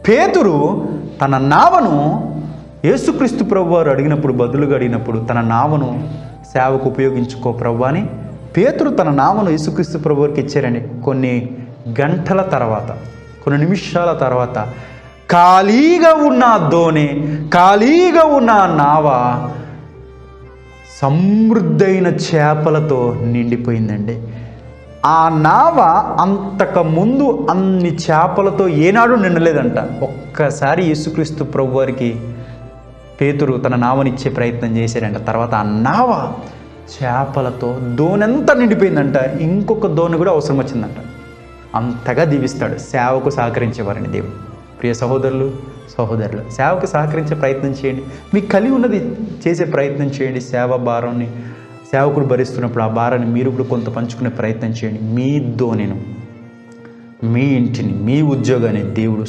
పేతురు తన నావను యేసుక్రీస్తు ప్రభువారు బదులుగా అడిగినప్పుడు తన నావను సేవకు ఉపయోగించుకో ప్రభువా అని పేతురు తన నావను యేసుక్రీస్తు ప్రభువారికి ఇచ్చారండి. కొన్ని గంటల తర్వాత, కొన్ని నిమిషాల తర్వాత ఖాళీగా ఉన్న దోణి, ఖాళీగా ఉన్న నావ సమృద్ధైన చేపలతో నిండిపోయిందండి. ఆ నావ అంతకుముందు అన్ని చేపలతో ఏనాడు నిండలేదంట. ఒక్కసారి యేసుక్రీస్తు ప్రభువారికి పేతురు తన నావనిచ్చే ప్రయత్నం చేశాడంట. తర్వాత ఆ నావ చేపలతో దోణంతా నిండిపోయిందంట. ఇంకొక దోణి కూడా అవసరం వచ్చిందంట. అంతగా దీవిస్తాడు సేవకు సహకరించేవారండి దేవుడు. ప్రియ సహోదరులు, సేవకు సహకరించే ప్రయత్నం చేయండి. మీకు కలిగి ఉన్నది చేసే ప్రయత్నం చేయండి. సేవకుడు భరిస్తున్నప్పుడు ఆ భారాన్ని మీరు కూడా కొంత పంచుకునే ప్రయత్నం చేయండి. మీ దోణిను, మీ ఇంటిని, మీ ఉద్యోగాన్ని దేవుడు